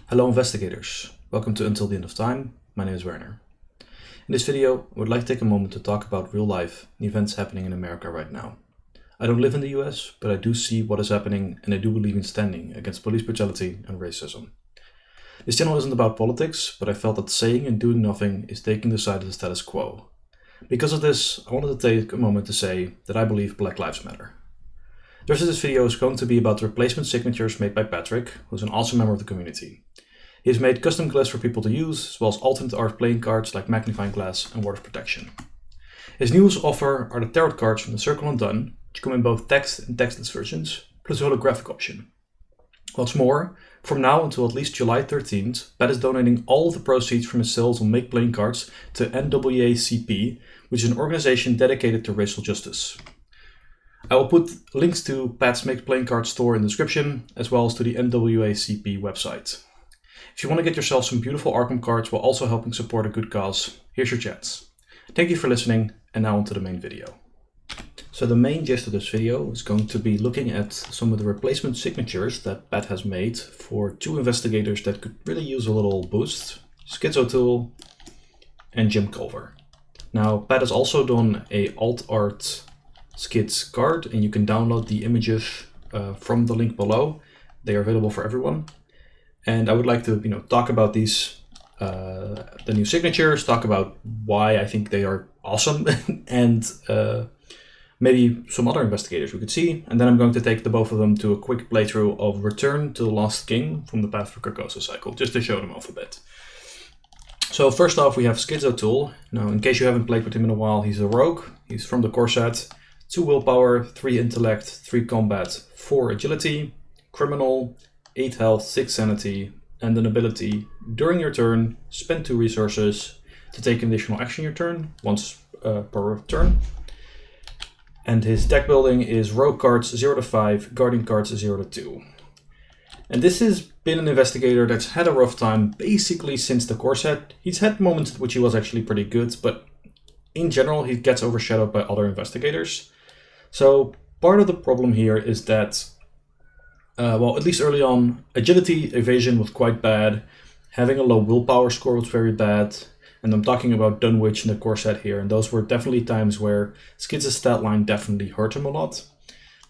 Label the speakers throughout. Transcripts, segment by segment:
Speaker 1: Hello investigators, welcome to Until the End of Time. My name is Werner. In this video, I would like to take a moment to talk about real life and events happening in America right now. I don't live in the US, but I do see what is happening and I do believe in standing against police brutality and racism. This channel isn't about politics, but I felt that saying and doing nothing is taking the side of the status quo. Because of this, I wanted to take a moment to say that I believe Black Lives Matter. The rest of this video is going to be about the replacement signatures made by Patrick, who's an awesome member of the community. He has made custom glass for people to use, as well as alternate art playing cards like magnifying glass and ward of protection. His newest offer are the tarot cards from the Circle and Done, which come in both text and textless versions, plus a holographic option. What's more, from now until at least July 13th, Pat is donating all of the proceeds from his sales on Make Playing Cards to NAACP, which is an organization dedicated to racial justice. I will put links to Pat's Make Playing Card store in the description, as well as to the NAACP website. If you want to get yourself some beautiful Arkham cards while also helping support a good cause, here's your chance. Thank you for listening, and now on to the main video. So the main gist of this video is going to be looking at some of the replacement signatures that Pat has made for two investigators that could really use a little boost, Skids O'Toole and Jim Culver. Now, Pat has also done a alt art Skids card, and you can download the images from the link below. They are available for everyone. And I would like to, talk about these, the new signatures, talk about why I think they are awesome, and maybe some other investigators we could see. And then I'm going to take the both of them to a quick playthrough of Return to the Lost King from the Path for Carcosa cycle, just to show them off a bit. So first off, we have Skids O'Toole. Now, in case you haven't played with him in a while, he's a rogue. He's from the core set. 2 willpower, 3 intellect, 3 combat, 4 agility, criminal, 8 health, 6 sanity, and an ability during your turn, spend 2 resources to take an additional action your turn, once per turn. And his deck building is rogue cards 0 to 5, guardian cards 0 to 2. And this has been an investigator that's had a rough time basically since the core set. He's had moments in which he was actually pretty good, but in general he gets overshadowed by other investigators. So part of the problem here is that, at least early on, agility, evasion was quite bad. Having a low willpower score was very bad. And I'm talking about Dunwich in the core set here. And those were definitely times where Skids' stat line definitely hurt him a lot.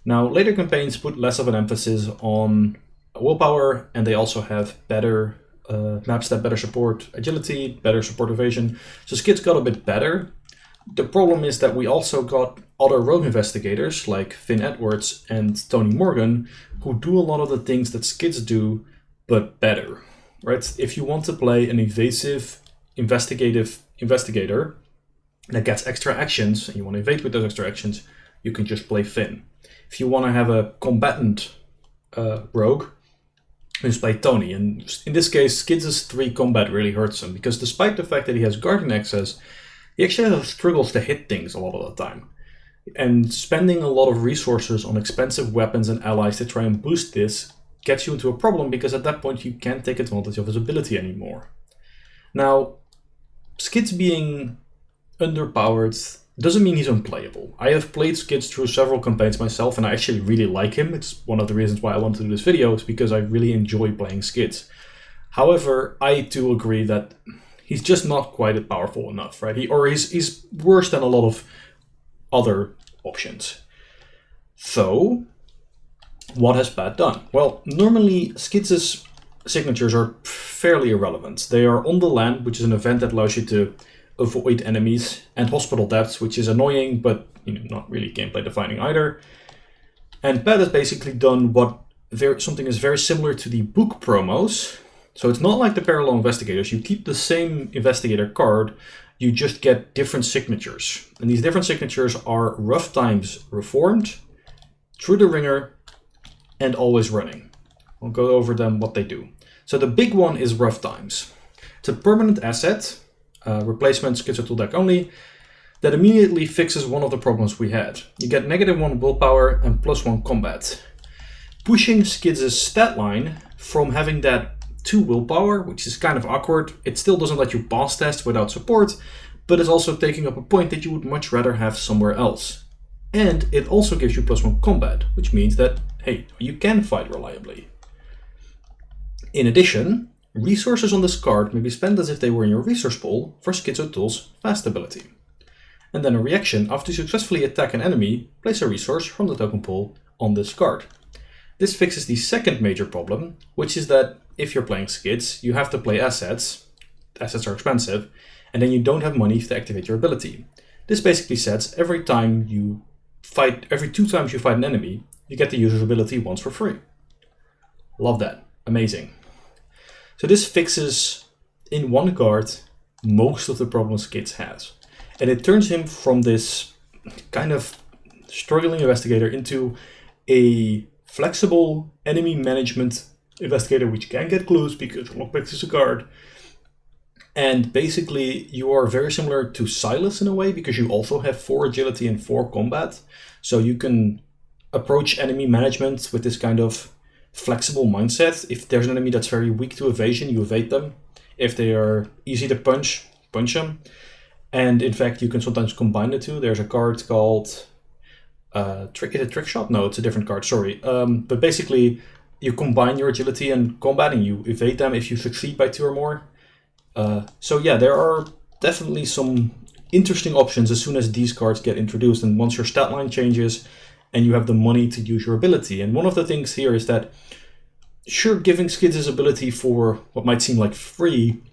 Speaker 1: Now, later campaigns put less of an emphasis on willpower. And they also have better maps that better support agility, better support evasion. So Skids got a bit better. The problem is that we also got other rogue investigators like Finn Edwards and Tony Morgan who do a lot of the things that Skids do, but better, right? If you want to play an evasive, investigative investigator that gets extra actions and you want to evade with those extra actions, you can just play Finn. If you want to have a combatant rogue, you just play Tony. And in this case, Skids' 3 combat really hurts him because despite the fact that he has guardian access, he actually struggles to hit things a lot of the time. And spending a lot of resources on expensive weapons and allies to try and boost this gets you into a problem because at that point you can't take advantage of his ability anymore. Now, Skids being underpowered doesn't mean he's unplayable. I have played Skids through several campaigns myself and I actually really like him. It's one of the reasons why I wanted to do this video, is because I really enjoy playing Skids. However, I too agree that he's just not quite powerful enough, right? He's worse than a lot of other options. So, what has Pat done? Well, normally Skids' signatures are fairly irrelevant. They are on the land, which is an event that allows you to avoid enemies, and hospital deaths, which is annoying, but not really gameplay defining either. And Pat has basically done something is very similar to the book promos. So it's not like the parallel investigators. You keep the same investigator card, you just get different signatures. And these different signatures are Rough Times Reformed, Through the Ringer, and Always Running. I'll go over them, what they do. So the big one is Rough Times. It's a permanent asset, replacement Skids O'Toole deck only, that immediately fixes one of the problems we had. You get -1 willpower and +1 combat. Pushing Skids' stat line from having that 2 willpower, which is kind of awkward. It still doesn't let you boss test without support, but it's also taking up a point that you would much rather have somewhere else. And it also gives you +1 combat, which means that, hey, you can fight reliably. In addition, Resources on this card may be spent as if they were in your resource pool for Skids O'Toole's fast ability. And then a reaction after you successfully attack an enemy, place a resource from the token pool on this card. This fixes the second major problem, which is that if you're playing Skids, you have to play assets. Assets are expensive, and then you don't have money to activate your ability. This basically sets every 2 times you fight an enemy, you get the user's ability once for free. Love that. Amazing. So this fixes, in one card, most of the problems Skids has. And it turns him from this kind of struggling investigator into a flexible enemy management investigator, which can get clues because lockpicks is a card. And basically you are very similar to Silas in a way, because you also have 4 agility and 4 combat. So you can approach enemy management with this kind of flexible mindset. If there's an enemy that's very weak to evasion, you evade them. If they are easy to punch them. And in fact, you can sometimes combine the two. There's a card called is it Trick Shot? No, it's a different card, sorry. But basically, you combine your agility and combat and you evade them if you succeed by 2 or more. So yeah, there are definitely some interesting options as soon as these cards get introduced and once your stat line changes and you have the money to use your ability. And one of the things here is that, sure, giving Skids his ability for what might seem like free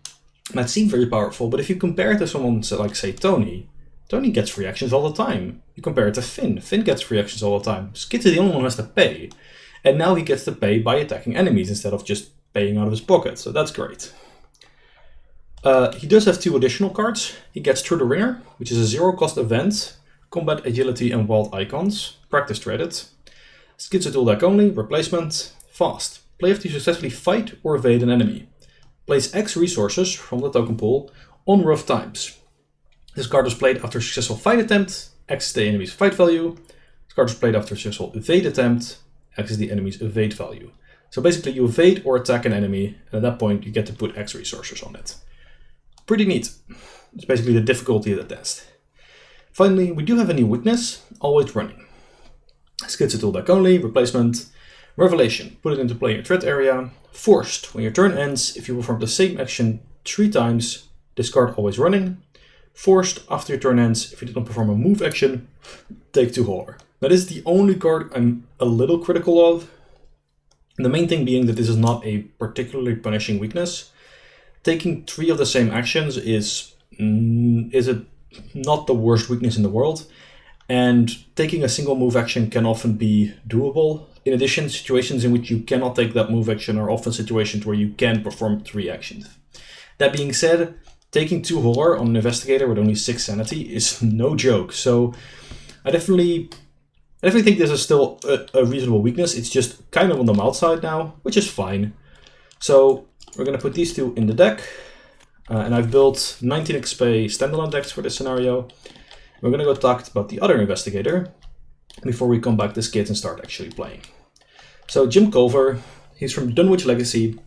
Speaker 1: might seem very powerful, but if you compare it to someone like, say, Tony gets free actions all the time. You compare it to Finn gets free actions all the time. Skids is the only one who has to pay, and now he gets to pay by attacking enemies instead of just paying out of his pocket, so that's great. He does have 2 additional cards. He gets Through the Ringer, which is a 0-cost event, combat, agility, and wild icons, practice traded. Skids O'Toole deck only, replacement, fast. Play after you successfully fight or evade an enemy. Place X resources from the token pool on rough times. This card was played after a successful fight attempt, X is the enemy's fight value. This card was played after a successful evade attempt, X is the enemy's evade value. So basically you evade or attack an enemy, and at that point you get to put X resources on it. Pretty neat. It's basically the difficulty of the test. Finally, we do have a new weakness, always running. Skids O'Toole deck only, replacement, Revelation, put it into play in your threat area. Forced, when your turn ends, if you perform the same action 3 times, discard always running. Forced, after your turn ends, if you did not perform a move action, take 2 horror. Now this is the only card I'm a little critical of. The main thing being that this is not a particularly punishing weakness. Taking 3 of the same actions is not the worst weakness in the world. And taking a single move action can often be doable. In addition, situations in which you cannot take that move action are often situations where you can perform 3 actions. That being said, taking 2 horror on an investigator with only 6 sanity is no joke. So I definitely think this is still a reasonable weakness. It's just kind of on the mild side now, which is fine. So we're going to put these 2 in the deck. And I've built 19 XP standalone decks for this scenario. We're going to go talk about the other investigator before we come back to Skids and start actually playing. So Jim Culver, he's from Dunwich Legacy,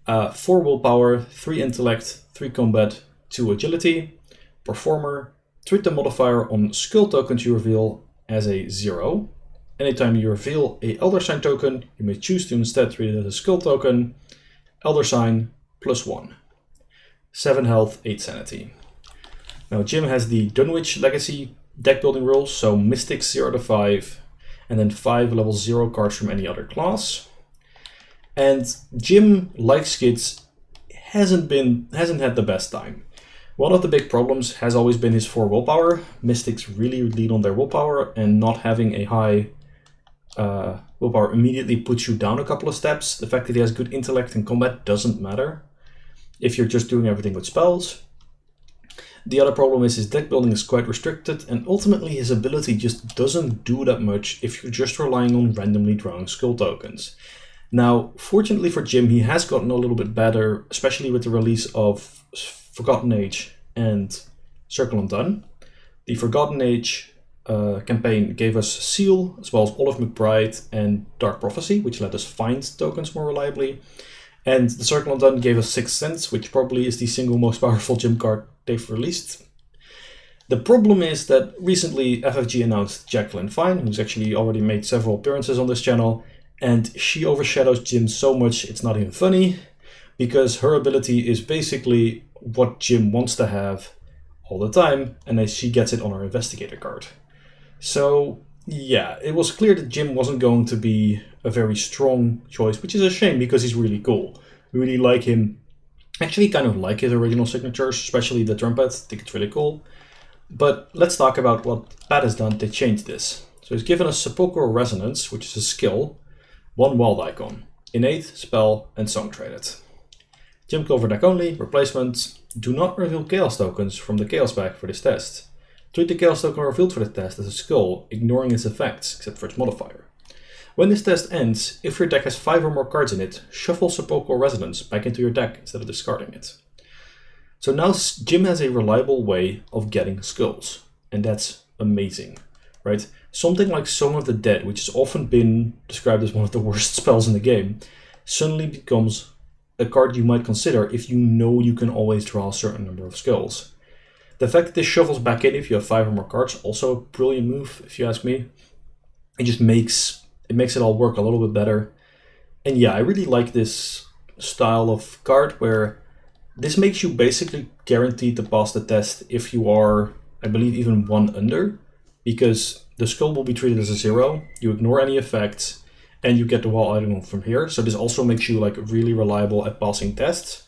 Speaker 1: 4 willpower, 3 intellect, 3 combat, 2 agility, performer. Treat the modifier on skull tokens you reveal as a 0. Anytime you reveal a Elder Sign token, you may choose to instead treat it as a skull token. Elder Sign +1. 7 health, 8 sanity. Now Jim has the Dunwich Legacy deck building rules, so Mystics 0 to 5, and then 5 level 0 cards from any other class. And Jim, like Skids, hasn't had the best time. One of the big problems has always been his 4 willpower. Mystics really lean on their willpower, and not having a high willpower immediately puts you down a couple of steps. The fact that he has good intellect and combat doesn't matter if you're just doing everything with spells. The other problem is his deck building is quite restricted, and ultimately his ability just doesn't do that much if you're just relying on randomly drawing skull tokens. Now, fortunately for Jim, he has gotten a little bit better, especially with the release of Forgotten Age and Circle Undone. The Forgotten Age campaign gave us Seal, as well as Olive McBride and Dark Prophecy, which let us find tokens more reliably. And the Circle Undone gave us Sixth Sense, which probably is the single most powerful Jim card they've released. The problem is that recently FFG announced Jacqueline Fine, who's actually already made several appearances on this channel, and she overshadows Jim so much it's not even funny. because her ability is basically what Jim wants to have all the time, and then she gets it on her investigator card. So yeah, it was clear that Jim wasn't going to be a very strong choice, which is a shame because he's really cool. We really like him. Actually kind of like his original signatures, especially the trumpet. I think it's really cool. But let's talk about what Pat has done to change this. So he's given us Sepulchral Resonance, which is a skill, 1 wild icon, innate, spell, and song traded. Jim Culver deck only, replacement, do not reveal chaos tokens from the chaos bag for this test. Treat the chaos token revealed for the test as a skull, ignoring its effects, except for its modifier. When this test ends, if your deck has 5 or more cards in it, shuffle Sepulchral Resonance back into your deck instead of discarding it. So now Jim has a reliable way of getting skulls, and that's amazing, right? Something like Song of the Dead, which has often been described as one of the worst spells in the game, suddenly becomes a card you might consider if you know you can always draw a certain number of skulls. The fact that this shuffles back in if you have 5 or more cards, also a brilliant move, if you ask me. It just makes it all work a little bit better. And yeah, I really like this style of card where this makes you basically guaranteed to pass the test if you are, I believe, even 1 under, because the skull will be treated as a 0, you ignore any effects, and you get the wall item from here. So this also makes you like really reliable at passing tests,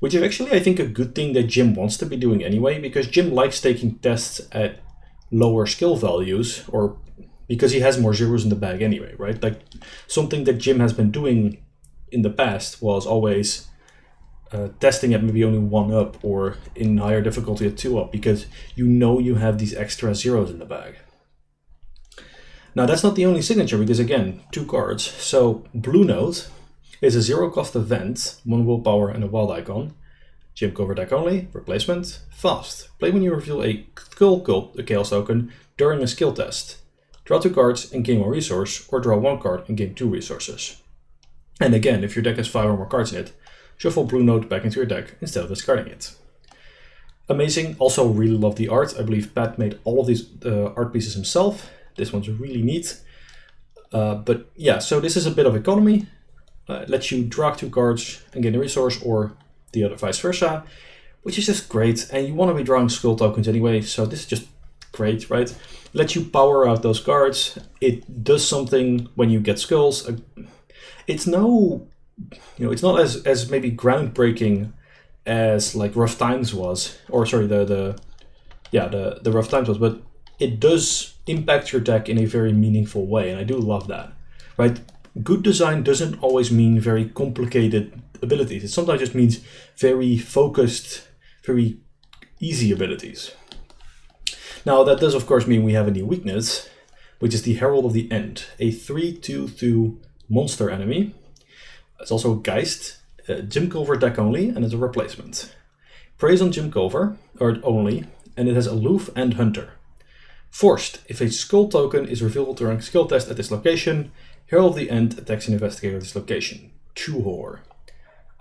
Speaker 1: which is actually, I think, a good thing that Jim wants to be doing anyway, because Jim likes taking tests at lower skill values, or because he has more zeros in the bag anyway, right? Like something that Jim has been doing in the past was always testing at maybe only 1 up, or in higher difficulty at 2 up, because you know you have these extra zeros in the bag. Now that's not the only signature, because again, 2 cards. So Blue Note is a 0-cost event, 1 willpower and a wild icon. Jim Culver deck only, replacement, fast. Play when you reveal a skull cult, a chaos token, during a skill test. Draw 2 cards and gain 1 resource, or draw 1 card and gain 2 resources. And again, if your deck has 5 or more cards in it, shuffle Blue Note back into your deck instead of discarding it. Amazing. Also really love the art. I believe Pat made all of these art pieces himself. This one's really neat. But yeah, so this is a bit of economy. Lets you draw 2 cards and gain a resource, or the other vice versa, which is just great. And you want to be drawing skull tokens anyway, so this is just great, right? Lets you power out those cards. It does something when you get skulls. It's no, it's not as maybe groundbreaking as like Rough Times was, or sorry, the Rough Times was, but it does impact your deck in a very meaningful way, and I do love that, right? Good design doesn't always mean very complicated abilities. It sometimes just means very focused, very easy abilities. Now that does of course mean we have a new weakness, which is the Herald of the End, a 3/2/2 monster enemy. It's also Geist, Jim Culver deck only, and it's a replacement. Preys on Jim Culver, or only, and it has Aloof and Hunter. Forced, if a skull token is revealed during a skill test at this location, Herald of the End attacks an investigator at this location. True horror.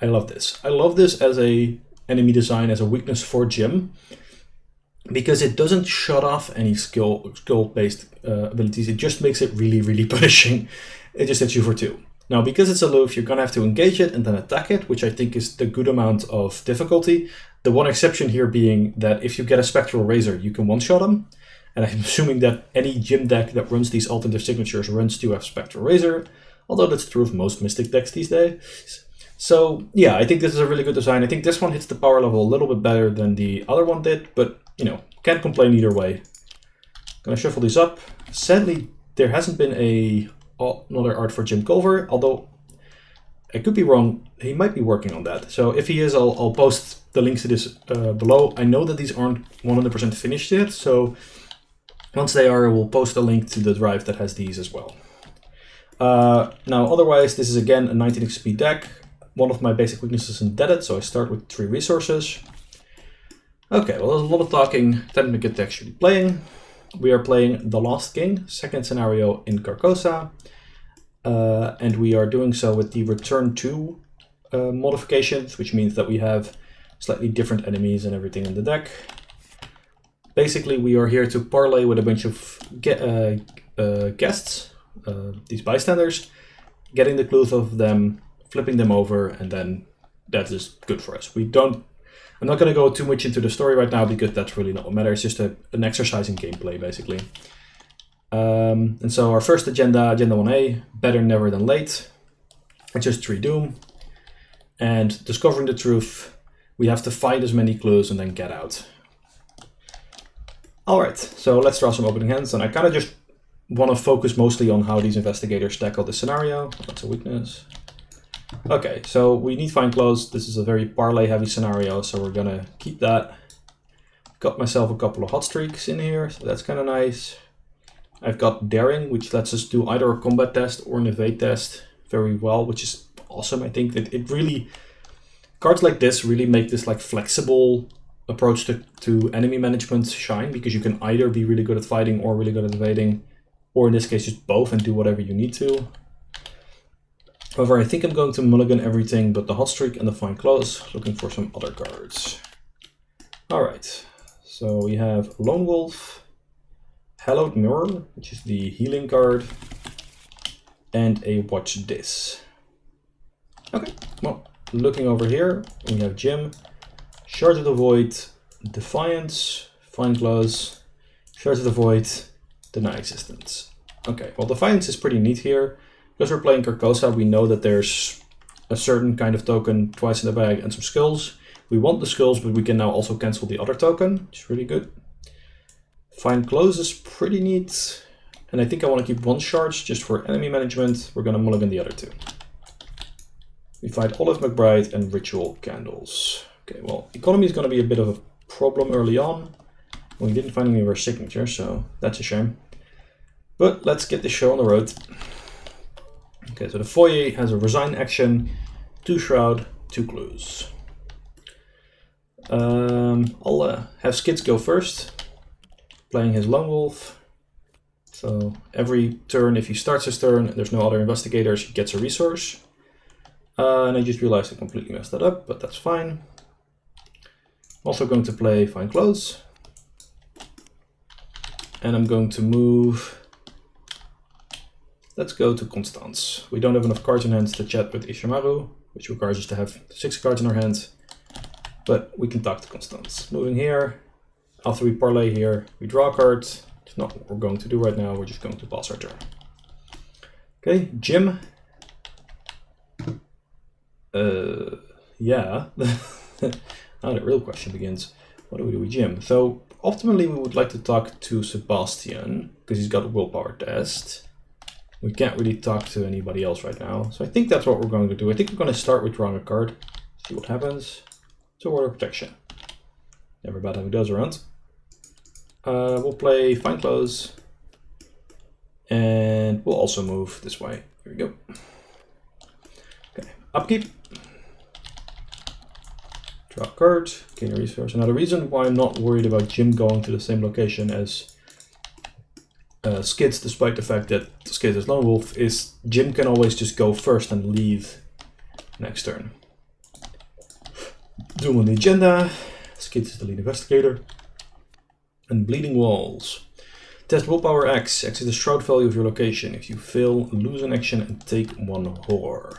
Speaker 1: I love this. I love this as a enemy design, as a weakness for Jim, because it doesn't shut off any skill-based abilities. It just makes it really, really punishing. It just hits you for 2. Now, because it's aloof, you're going to have to engage it and then attack it, which I think is the good amount of difficulty. The one exception here being that if you get a Spectral Razor, you can one-shot him. And I'm assuming that any Jim deck that runs these alternative signatures runs to have Spectral Razor, although that's true of most Mystic decks these days. So yeah, I think this is a really good design. I think this one hits the power level a little bit better than the other one did, but can't complain either way. Gonna shuffle these up. Sadly, there hasn't been another art for Jim Culver, although I could be wrong. He might be working on that. So if he is, I'll post the links to this below. I know that these aren't 100% finished yet, so once they are, we'll post a link to the drive that has these as well. Now, otherwise, this is again a 19 XP deck. One of my basic weaknesses is Indebted, so I start with 3 resources. Okay, well, there's a lot of talking. Time to get to actually playing. We are playing The Lost King, second scenario in Carcosa. And we are doing so with the Return to modifications, which means that we have slightly different enemies and everything in the deck. Basically, we are here to parlay with a bunch of guests, these bystanders, getting the clues of them, flipping them over, and then that is good for us. I'm not going to go too much into the story right now because that's really not what matters. It's just an exercise in gameplay, basically. And so our first agenda 1A, better never than late. It's just 3 doom. And discovering the truth, we have to find as many clues and then get out. Alright, so let's draw some opening hands. And I kind of just want to focus mostly on how these investigators tackle this scenario. That's a weakness. Okay, so we need find clues. This is a very parlay heavy scenario, so we're gonna keep that. Got myself a couple of hot streaks in here, so that's kind of nice. I've got daring, which lets us do either a combat test or an evade test very well, which is awesome. I think that it really, cards like this really make this like flexible approach to enemy management shine, because you can either be really good at fighting or really good at evading, or in this case just both and do whatever you need to. However, I think I'm going to mulligan everything but the hot streak and the find clues, looking for some other cards. Alright, so we have Lone Wolf, Hallowed Mirror, which is the healing card, and a Watch This. Okay, well, looking over here, we have Jim, Shards of the Void, Defiance, Find Clues, Shards of the Void, Deny Existence. Okay, well, Defiance is pretty neat here. Because we're playing Carcosa, we know that there's a certain kind of token twice in the bag and some skulls. We want the skulls, but we can now also cancel the other token, which is really good. Find Clues is pretty neat. And I think I want to keep 1 shards just for enemy management. We're going to mulligan the other 2. We find Olive McBride and Ritual Candles. Okay, well, economy is going to be a bit of a problem early on. We didn't find any of our signatures, so that's a shame. But let's get the show on the road. Okay, so the foyer has a resign action, 2 shroud, 2 clues. I'll have Skids go first, playing his Lone Wolf. So every turn, if he starts his turn, there's no other investigators, he gets a resource. And I just realized I completely messed that up, but that's fine. Also going to play Find Clues. And I'm going to move. Let's go to Constance. We don't have enough cards in hand to chat with Ishimaru, which requires us to have 6 cards in our hand, but we can talk to Constance. Moving here, after we parlay here, we draw a card. It's not what we're going to do right now, we're just going to pass our turn. Okay, Jim. Yeah. Now the real question begins. What do we do with Jim? So, ultimately we would like to talk to Sebastian, because he's got a willpower test. We can't really talk to anybody else right now, so I think that's what we're going to do. I think we're going to start with drawing a card, see what happens. It's a Word of Protection. Never bad having those around. We'll play Find Clues, and we'll also move this way. Here we go. Okay, upkeep. Draw a card, gain a resource. Now the reason why I'm not worried about Jim going to the same location as Skids, despite the fact that Skids is Lone Wolf, is Jim can always just go first and leave next turn. Doom on the agenda. Skids is the lead investigator. And Bleeding Walls. Test Willpower X. X is the shroud value of your location. If you fail, lose an action and take 1 horror.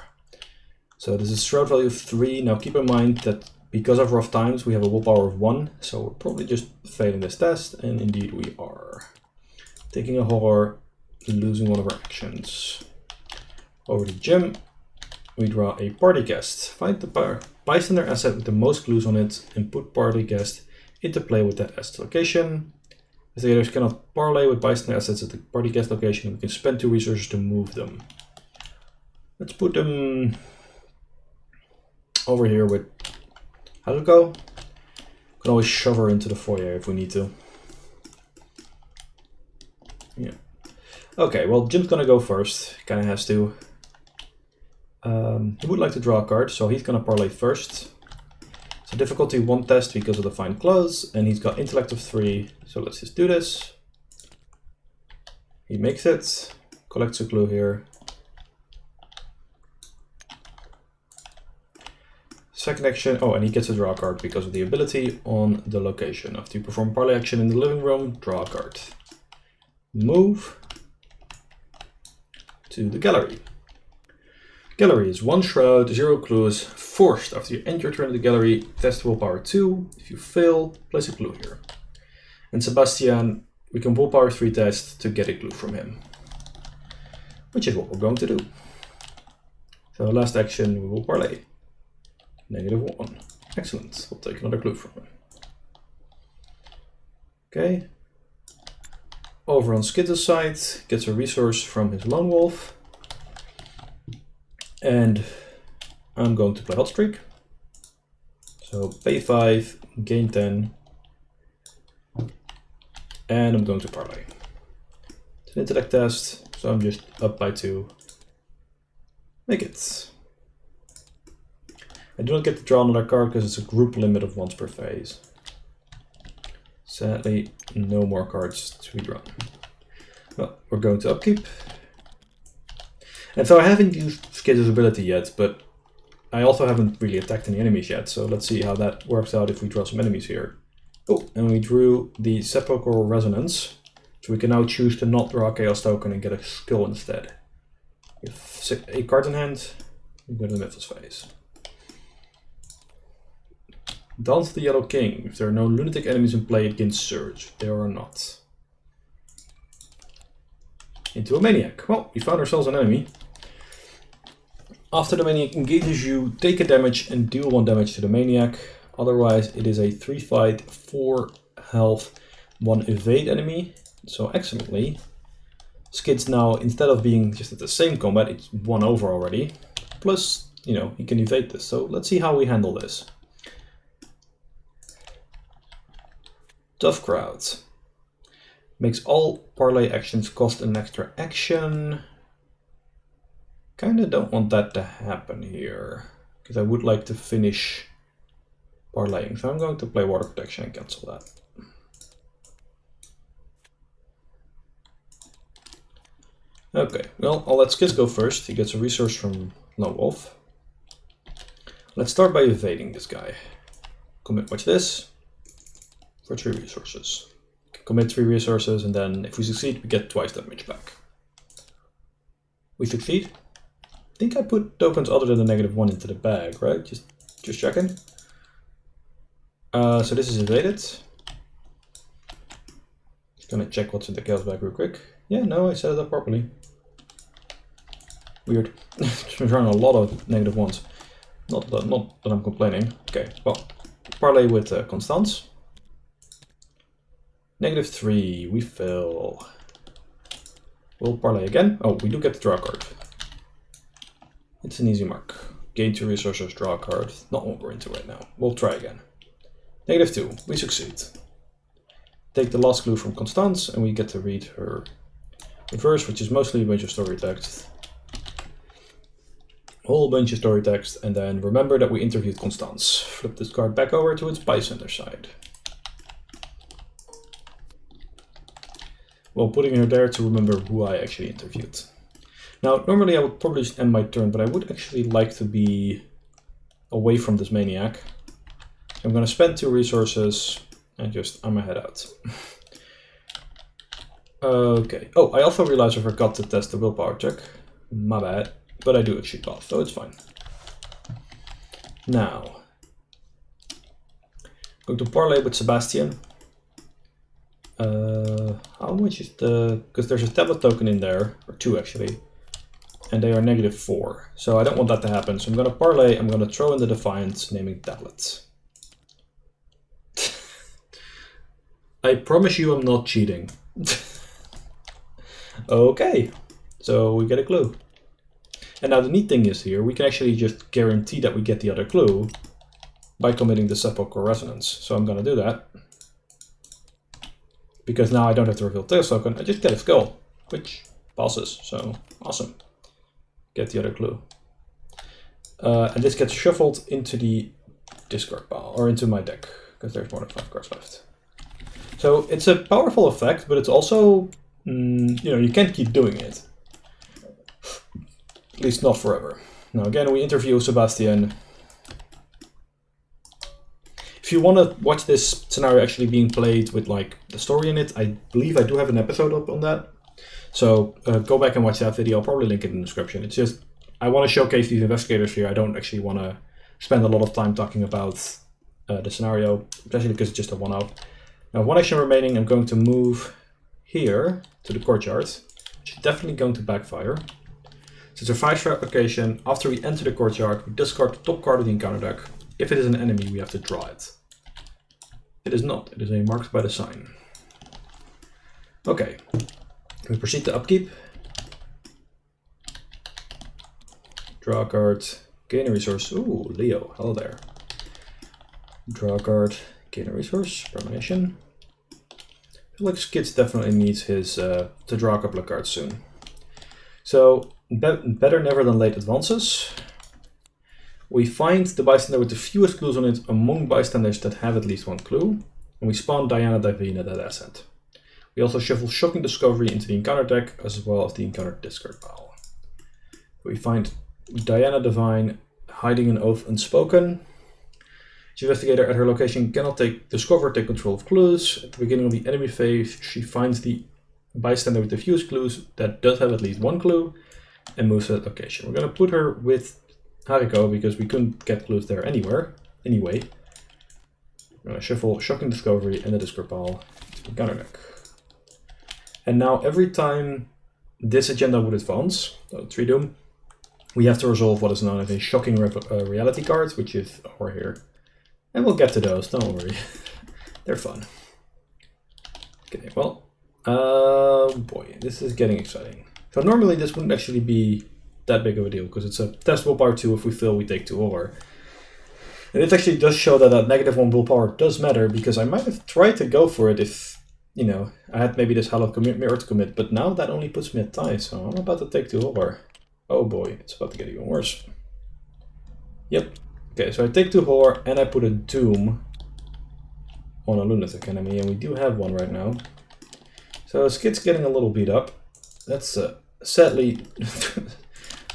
Speaker 1: So this is shroud value of 3. Now keep in mind that because of rough times, we have a willpower of 1. So we're probably just failing this test, and indeed we are. Taking a horror, losing 1 of our actions. Over to Jim, we draw a party guest. Find the bystander asset with the most clues on it and put party guest into play with that asset location. Investigators cannot parlay with bystander assets at the party guest location. We can spend 2 resources to move them. Let's put them over here with, how's it go? We can always shove her into the foyer if we need to. Yeah. Okay, well, Jim's gonna go first. He kind of has to. He would like to draw a card, so he's gonna parlay first. It's a difficulty 1 test because of the Find Clues, and he's got intellect of 3. So let's just do this. He makes it, collects a clue here. Second action, oh, and he gets a draw card because of the ability on the location. After you perform parlay action in the living room, draw a card. Move to the gallery. Gallery is 1 shroud, 0 clues, forced. After you end your turn in the gallery, test willpower 2. If you fail, place a clue here. And Sebastian, we can willpower 3 test to get a clue from him, which is what we're going to do. So last action, we will parlay. -1. Excellent. We'll take another clue from him. Okay. Over on Skids' side, gets a resource from his lone wolf. And I'm going to play Hot Streak. So pay 5, gain 10. And I'm going to parlay. It's an intellect test, so I'm just up by 2. Make it. I do not get to draw another card because it's a group limit of once per phase. Sadly, no more cards to be drawn. Well, we're going to upkeep. And so I haven't used Skids' ability yet, but I also haven't really attacked any enemies yet, so let's see how that works out if we draw some enemies here. Oh, and we drew the Sepulchral Resonance, so we can now choose to not draw a Chaos token and get a skill instead. We have 8 cards in hand, we go to the Mythos phase. Dance the Yellow King. If there are no lunatic enemies in play, it gains Surge. There are not. Into a Maniac. Well, we found ourselves an enemy. After the Maniac engages you, take a damage and deal 1 damage to the Maniac. Otherwise, it is a 3 fight, 4 health, 1 evade enemy. So excellently, Skids now, instead of being just at the same combat, it's 1 over already. Plus, you know, he can evade this. So let's see how we handle this. Tough Crowd. Makes all parlay actions cost an extra action. Kinda don't want that to happen here, because I would like to finish parlaying. So I'm going to play Water Protection and cancel that. Okay, well, I'll let Skids go first. He gets a resource from Lone Wolf. Let's start by evading this guy. Commit watch this for 3 resources. Commit 3 resources, and then if we succeed, we get twice damage back. We succeed. I think I put tokens other than the -1 into the bag, right? Just checking. So this is evaded. Just gonna check what's in the chaos bag real quick. Yeah, no, I set it up properly. Weird. There's running a lot of -1s. Not that I'm complaining. Okay, well, parlay with Constance. -3, we fail. We'll parlay again. Oh, we do get to draw a card. It's an easy mark. Gain 2 resources, draw a card. Not what we're into right now. We'll try again. -2, we succeed. Take the last clue from Constance and we get to read her reverse, which is mostly a bunch of story text. Whole bunch of story text, and then remember that we interviewed Constance. Flip this card back over to its bystander side. Well, putting her there to remember who I actually interviewed. Now, normally I would probably just end my turn, but I would actually like to be away from this Maniac. I'm going to spend 2 resources and just arm my head out. Okay. Oh, I also realized I forgot to test the willpower check. My bad. But I do actually pass, so it's fine. Now, going to parlay with Sebastian. How much is the... Because there's a tablet token in there, or 2 actually, and they are -4. So I don't want that to happen. So I'm going to parlay, I'm going to throw in the Defiance, naming tablets. I promise you I'm not cheating. Okay, so we get a clue. And now the neat thing is here, we can actually just guarantee that we get the other clue by committing the Sepulchral Resonance. So I'm going to do that. Because now I don't have to reveal Tails token, I just get a skull, which passes, so awesome. Get the other clue. And this gets shuffled into the discard pile, or into my deck, because there's more than 5 cards left. So it's a powerful effect, but it's also, you know, you can't keep doing it. At least not forever. Now again, we interview Sebastian. If you want to watch this scenario actually being played with like the story in it, I believe I do have an episode up on that. So go back and watch that video. I'll probably link it in the description. It's just I want to showcase these investigators here. I don't actually want to spend a lot of time talking about the scenario, especially because it's just a one-off. Now, one action remaining, I'm going to move here to the courtyard, which is definitely going to backfire. So it's a 5-star application. After we enter the courtyard, we discard the top card of the encounter deck. If it is an enemy, we have to draw it. It is not. It is a marked by the sign. Okay. We proceed to upkeep. Draw a card. Gain a resource. Ooh, Leo. Hello there. Draw a card. Gain a resource. Premonition. I feel like Skids definitely needs his to draw a couple of cards soon. So, better never than late advances. We find the bystander with the fewest clues on it among bystanders that have at least one clue. And we spawn Diana Divine, that asset. We also shuffle Shocking Discovery into the encounter deck, as well as the encounter discard pile. We find Diana Divine hiding an oath unspoken. The investigator at her location cannot take control of clues. At the beginning of the enemy phase, she finds the bystander with the fewest clues that does have at least one clue and moves to that location. We're going to put her with Hariko because we couldn't get clues there anyway. We're going to shuffle Shocking Discovery and the discard pile to the encounter deck. And now every time this agenda would advance, so 3 Doom, we have to resolve what is known as a Shocking Reality card, which is over here. And we'll get to those, don't worry. They're fun. Okay, well, boy, this is getting exciting. So normally this wouldn't actually be that big of a deal, because it's a testable power 2. If we fail, we take 2 willpower. And it actually does show that -1 willpower does matter, because I might have tried to go for it if, you know, I had maybe this hallowed mirror to commit, but now that only puts me at tie, so I'm about to take 2 willpower. Oh boy, it's about to get even worse. Yep. Okay, so I take 2 horror and I put a Doom on a Lunatic enemy, and we do have one right now. So Skid's getting a little beat up. That's sadly,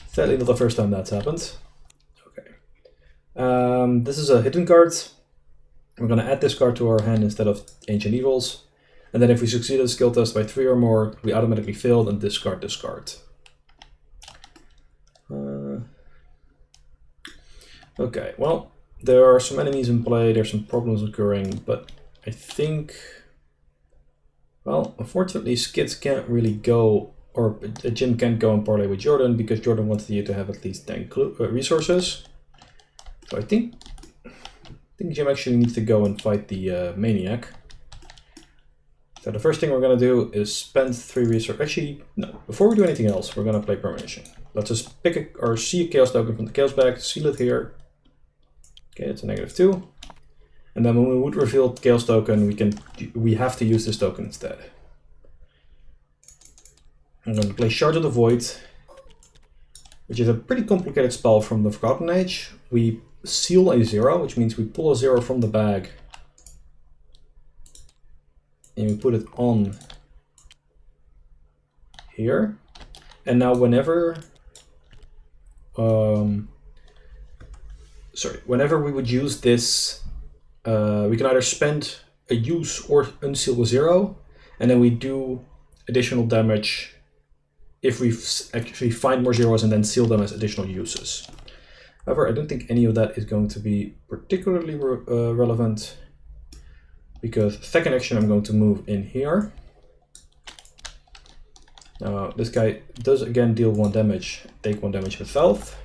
Speaker 1: sadly not the first time that's happened. Okay. This is a hidden card. We're going to add this card to our hand instead of Ancient Evils. And then if we succeed at a skill test by 3 or more, we automatically fail and discard this card. Okay, well, there are some enemies in play, there's some problems occurring, but I think, well, unfortunately Skids can't really go, or Jim can't go and parlay with Jordan, because Jordan wanted you to have at least 10 resources. So I think Jim actually needs to go and fight the Maniac. So the first thing we're going to do is spend 3 resources. Actually, no, before we do anything else, we're going to play Premonition. Let's just pick or see a Chaos token from the Chaos bag, seal it here. Okay, it's a -2. And then when we would reveal the Chaos token, we have to use this token instead. I'm going to play Shard of the Void, which is a pretty complicated spell from the Forgotten Age. We seal a 0, which means we pull a 0 from the bag and we put it on here. And now whenever whenever we would use this, we can either spend a use or unseal a 0, and then we do additional damage if we actually find more zeros and then seal them as additional uses. However, I don't think any of that is going to be particularly relevant, because second action I'm going to move in here. Now this guy does again deal 1 damage, take 1 damage himself.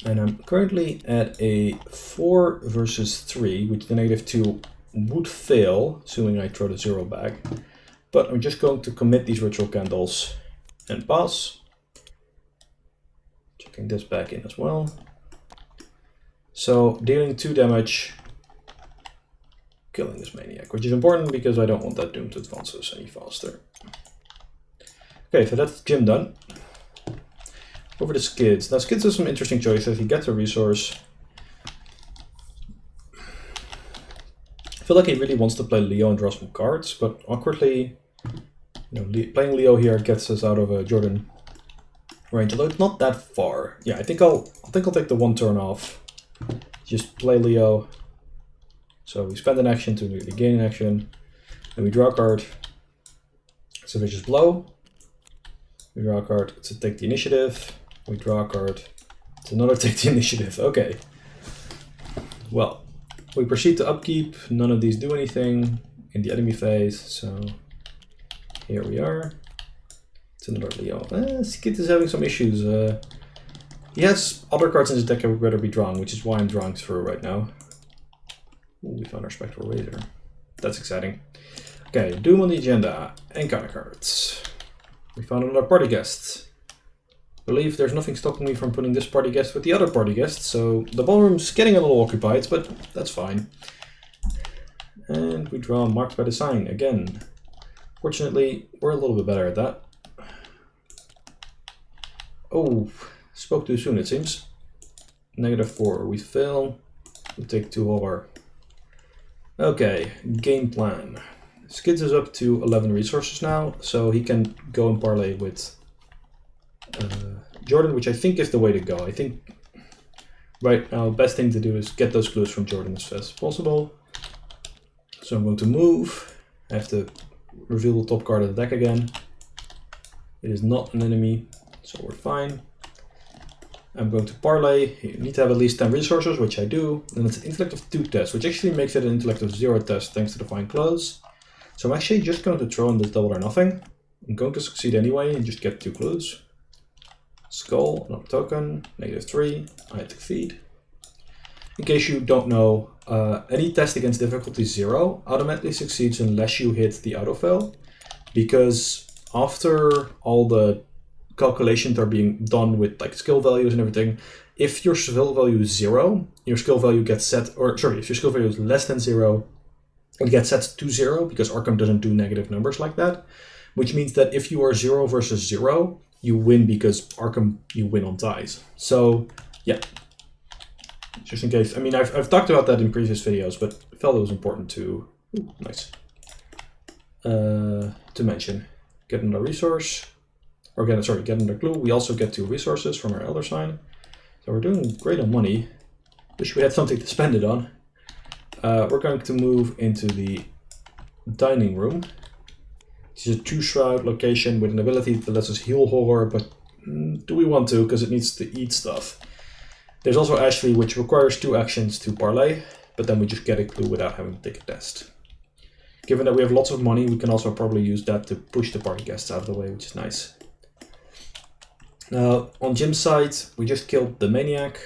Speaker 1: And I'm currently at a 4 versus 3, which the -2 would fail, assuming I throw the 0 back. But I'm just going to commit these ritual candles and pass. Checking this back in as well. So dealing 2 damage, killing this Maniac, which is important because I don't want that Doom to advance us any faster. Okay, so that's Jim done. Over to Skids. Now Skids has some interesting choices. He gets a resource. I feel like he really wants to play Leo and draw some cards, but awkwardly, playing Leo here gets us out of a Jordan range, although it's not that far. Yeah, I think I'll take the 1 turn off. Just play Leo. So we spend an action to gain an action, and we draw a card. It's a Vicious Blow. We draw a card to take the initiative. We draw a card. It's another take the initiative. Okay. Well, we proceed to upkeep. None of these do anything in the enemy phase, so here we are. It's another Leo. Skid is having some issues. He has other cards in his deck I would rather be drawing, which is why I'm drawing through right now. Ooh, we found our Spectral Razor. That's exciting. Okay, Doom on the agenda. Encounter cards. We found another party guest. I believe there's nothing stopping me from putting this party guest with the other party guest, so the ballroom's getting a little occupied, but that's fine. And we draw Marked by the Sign again. Fortunately, we're a little bit better at that. Oh, spoke too soon it seems. -4, we fail. We take 2 over. Okay, game plan. Skids is up to 11 resources now, so he can go and parlay with Jordan, which I think is the way to go. I think right now the best thing to do is get those clues from Jordan as fast as possible. So I'm going to move. I have to reveal the top card of the deck again. It is not an enemy, so we're fine. I'm going to parlay. You need to have at least 10 resources, which I do. And it's an intellect of 2 test, which actually makes it an intellect of 0 test thanks to the fine close. So I'm actually just going to throw in this double or nothing. I'm going to succeed anyway and just get 2 clues. Skull, another token, -3, I have to feed. In case you don't know, any test against difficulty 0 automatically succeeds unless you hit the autofill, because after all the calculations are being done with like skill values and everything, if your skill value is 0, your skill value gets set, or sorry, if your skill value is less than 0, it gets set to 0 because Arkham doesn't do negative numbers like that, which means that if you are 0 versus 0, you win because Arkham, you win on ties. So yeah, just in case. I mean, I've talked about that in previous videos, but I felt it was important to, nice, to mention. Get another resource, or get another clue. We also get 2 resources from our Elder Sign. So we're doing great on money. Wish we had something to spend it on. We're going to move into the dining room. It's a 2 shroud location with an ability that lets us heal horror, but do we want to? Because it needs to eat stuff. There's also Ashley, which requires 2 actions to parlay, but then we just get a clue without having to take a test. Given that we have lots of money, we can also probably use that to push the party guests out of the way, which is nice. Now, on Jim's side, we just killed the Maniac.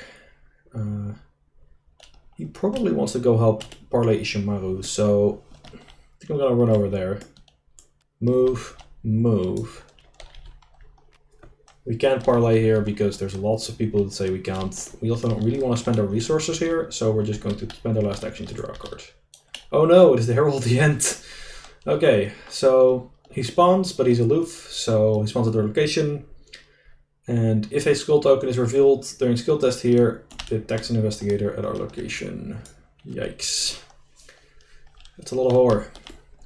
Speaker 1: He probably wants to go help parlay Ishimaru, so I think I'm gonna run over there. Move, move. We can't parlay here because there's lots of people that say we can't. We also don't really want to spend our resources here, so we're just going to spend our last action to draw a card. Oh no, it is the Herald of the End. Okay, so he spawns, but he's aloof, so he spawns at their location. And if a skill token is revealed during skill test here, it attacks an investigator at our location. Yikes. That's a lot of horror.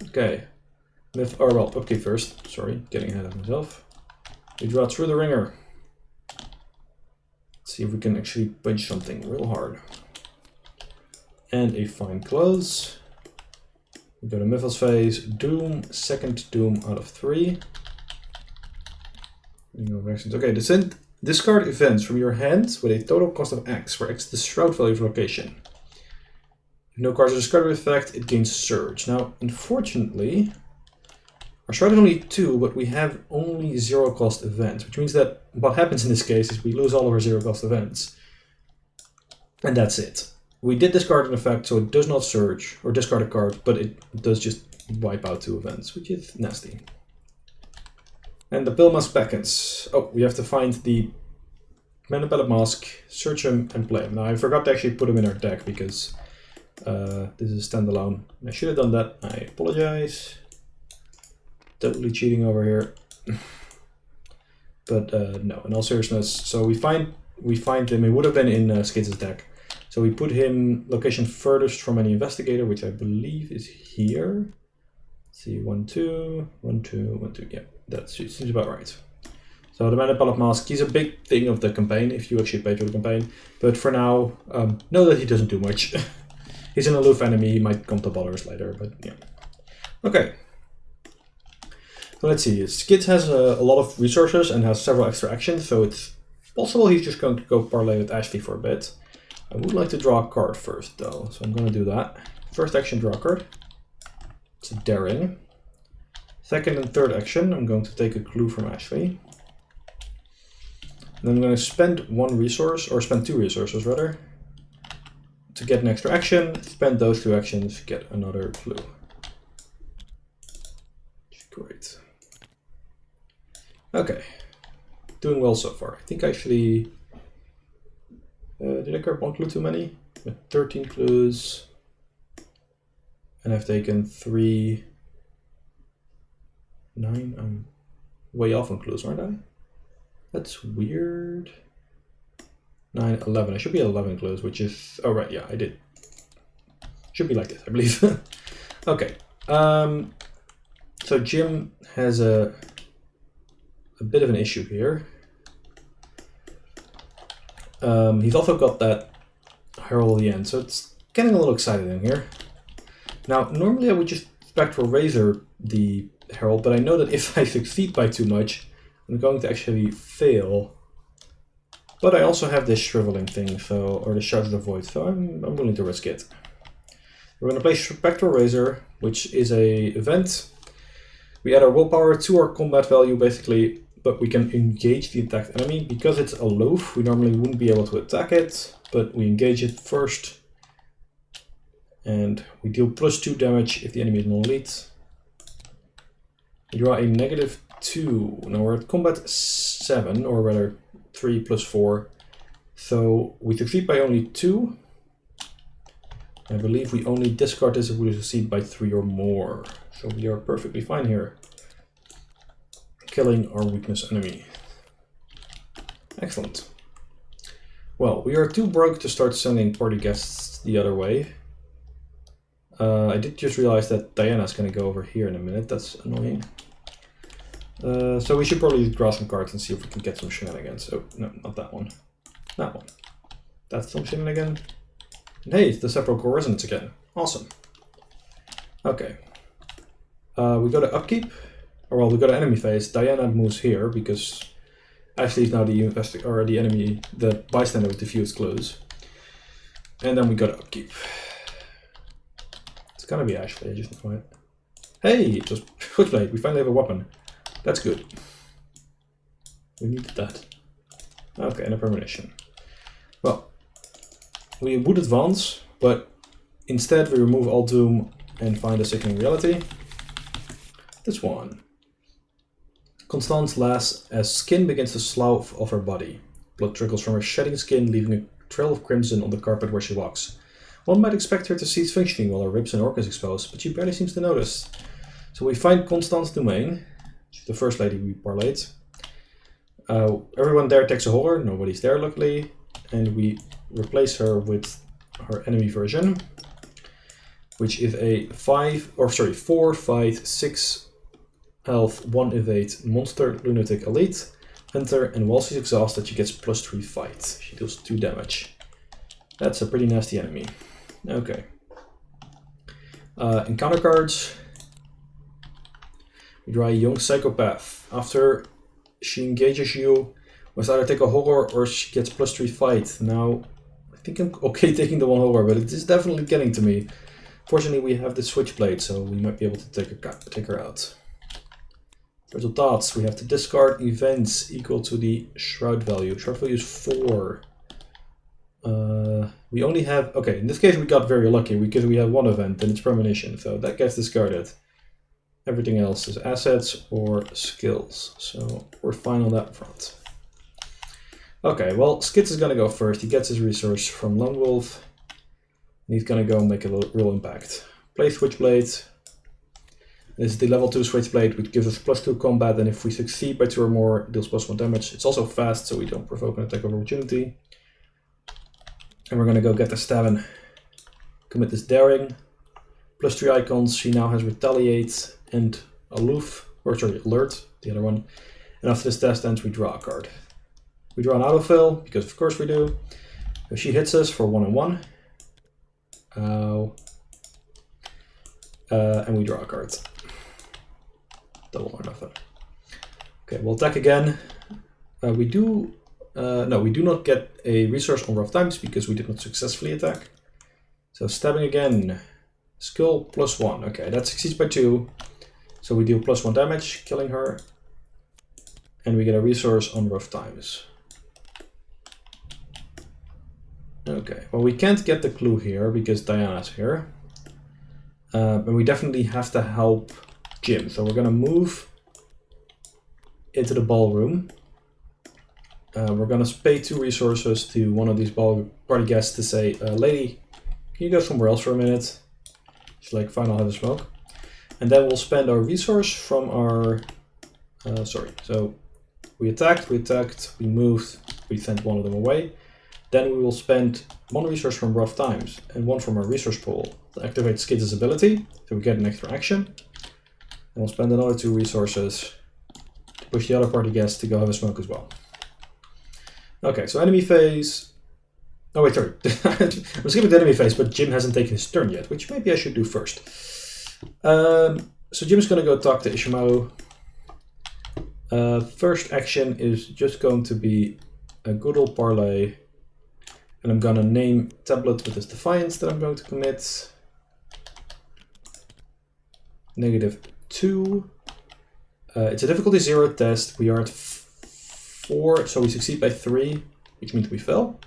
Speaker 1: Okay. Or well, upkeep first. Sorry, getting ahead of myself. We draw through the ringer. Let's see if we can actually punch something real hard. And a fine close. We go to Mythos phase. Doom, second Doom out of 3. Okay, discard events from your hand with a total cost of X, where X is the shroud value of location. If no cards are discarded with effect, it gains Surge. Now, unfortunately, our shroud is only 2, but we have only 0 cost events, which means that what happens in this case is we lose all of our 0 cost events. And that's it. We did discard an effect, so it does not Surge or discard a card, but it does just wipe out 2 events, which is nasty. And the Pilmas beckons. Oh, we have to find the Man in Pellet Mask, search him, and play him. Now, I forgot to actually put him in our deck because this is standalone. I should have done that. I apologize. Totally cheating over here. But no, in all seriousness, so we find him. He would have been in Skids' deck. So we put him location furthest from any investigator, which I believe is here. Let's see, 1, 2, 1, 2, 1, 2. Yeah, that seems about right. So the Man in Pellet Mask, he's a big thing of the campaign if you actually pay for the campaign. But for now, know that he doesn't do much. He's an aloof enemy, he might come to bother us later, but yeah. Okay. So let's see, Skids has a lot of resources and has several extra actions, so it's possible he's just going to go parlay with Ashley for a bit. I would like to draw a card first though, so I'm going to do that. First action, draw a card. It's a daring. Second and third action, I'm going to take a clue from Ashley. And I'm going to spend one resource, or spend 2 resources rather, to get an extra action. Spend those 2 actions, get another clue. Great. Okay, doing well so far. I think actually, did I grab 1 clue too many? 13 clues, and I've taken 3, 9. I'm way off on clues, aren't I? That's weird. 9, 11. I should be at 11 clues, which is, oh right, yeah, I did. Should be like this, I believe. Okay. So Jim has a bit of an issue here. He's also got that herald at the end, so it's getting a little excited in here. Now, normally I would just spectral razor the herald, but I know that if I succeed by too much, I'm going to actually fail. But I also have this shriveling thing, so, or the shards of the void, so I'm willing to risk it. We're going to play Spectral Razor, which is a event. We add our willpower to our combat value basically, but we can engage the attacked enemy. Because it's aloof, we normally wouldn't be able to attack it, but we engage it first. And we deal +2 damage if the enemy is non-elite. We draw a -2. Now we're at combat 7, or rather 3 + 4. So we succeed by only 2. I believe we only discard this if we succeed by 3 or more. So we are perfectly fine here. Killing our weakness enemy. Excellent. Well, we are too broke to start sending party guests the other way. I did just realize that Diana's going to go over here in a minute. That's annoying. So we should probably draw some cards and see if we can get some shenanigans. Oh, no, not that one. That one. That's some shenanigans. And hey, it's the sepulchral resonance again. Awesome. Okay. We go to upkeep. Or well, we go to enemy phase. Diana moves here because Ashley is now the enemy, the bystander with diffused clues. And then we go to upkeep. It's gonna be Ashley, I just know it. Hey, just Switchblade, we finally have a weapon. That's good. We needed that. Okay, and a premonition. Well, we would advance, but instead we remove all doom and find a sickening reality. This one. Constance lasts as skin begins to slough off her body. Blood trickles from her shedding skin, leaving a trail of crimson on the carpet where she walks. One might expect her to cease functioning while her ribs and organs exposed, but she barely seems to notice. So we find Constance Domain, she's the first lady we parlayed. Everyone there takes a horror, nobody's there luckily, and we replace her with her enemy version, which is a 4 fight 6 health 1 evade monster lunatic elite hunter, and while she's exhausted she gets +3 fight. She deals 2 damage. That's a pretty nasty enemy. Okay. Encounter cards. We draw a young psychopath. After she engages you, must either take a horror or she gets +3 fight. Now, I think I'm okay taking the 1 horror, but it is definitely getting to me. Fortunately, we have the switchblade, so we might be able to take her out. Results, we have to discard events equal to the shroud value. Shroud value is 4. We only have, okay, in this case we got very lucky because we have 1 event and it's premonition, so that gets discarded. Everything else is assets or skills, so we're fine on that front. Okay, well, Skids is gonna go first. He gets his resource from Lone Wolf, and he's gonna go make a real impact. Play Switchblade. This is the level 2 Switchblade, which gives us +2 combat, and if we succeed by 2 or more, it deals +1 damage. It's also fast, so we don't provoke an attack of opportunity. And we're gonna go get the stabbing. Commit this daring. +3 icons, she now has Retaliate and Aloof, or sorry, Alert, the other one. And after this test ends, we draw a card. We draw an autofill, because of course we do. If she hits us for 1 and 1. And we draw a card. Double or nothing. Okay, we'll attack again. We do No, we do not get a resource on rough times because we did not successfully attack. So stabbing again. Skill +1. Okay, that succeeds by 2. So we deal +1 damage, killing her. And we get a resource on rough times. Okay, well we can't get the clue here because Diana's here. But we definitely have to help Jim. So we're gonna move into the ballroom. We're gonna pay 2 resources to one of these party guests to say, lady, can you go somewhere else for a minute? She's like, fine, I'll have a smoke. And then we'll spend our resource from our, so we attacked, we moved, we sent one of them away. Then we will spend 1 resource from rough times and 1 from our resource pool to activate Skids' ability, so we get an extra action. And we'll spend another 2 resources to push the other party guests to go have a smoke as well. Okay, so enemy phase. Oh wait, sorry. I'm skipping the enemy phase, but Jim hasn't taken his turn yet, which maybe I should do first. So Jim's gonna go talk to Ishimaru. First action is just going to be a good old parlay. And I'm gonna name tablet with this defiance that I'm going to commit. -2. It's a difficulty 0 test. We are at 4, so we succeed by 3, which means we fail.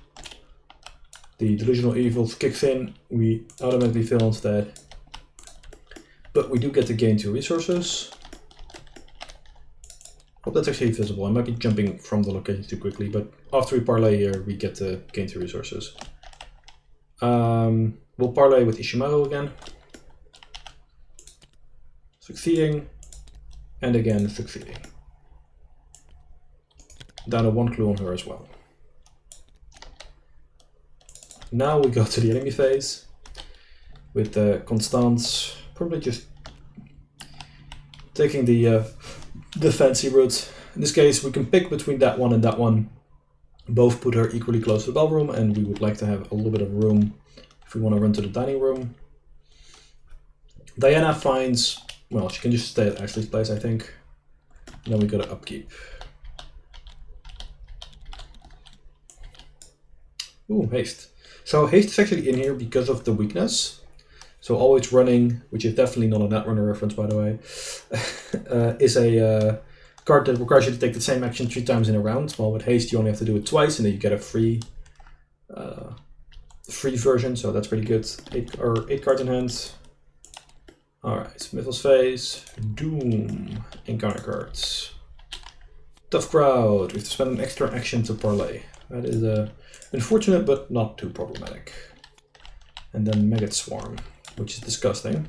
Speaker 1: The delusional evil kicks in, we automatically fail instead. But we do get to gain 2 resources. Hope that's actually visible. I might be jumping from the location too quickly, but after we parlay here, we get to gain 2 resources. We'll parlay with Ishimaru again. Succeeding, and again succeeding. Down to 1 clue on her as well. Now we go to the enemy phase with Constance, probably just taking the fancy route. In this case, we can pick between that one and that one. Both put her equally close to the ballroom, and we would like to have a little bit of room if we want to run to the dining room. Diana finds, well, she can just stay at Ashley's place, I think. And then we go to upkeep. Ooh, haste. So haste is actually in here because of the weakness. So always running, which is definitely not a Netrunner reference, by the way, is a card that requires you to take the same action 3 times in a round. While with haste, you only have to do it twice, and then you get a free version. So that's pretty good. 8 cards in hand. All right, Mythos phase, Doom, encounter cards. Tough crowd. We have to spend an extra action to parlay. That is unfortunate, but not too problematic. And then Maggot Swarm, which is disgusting.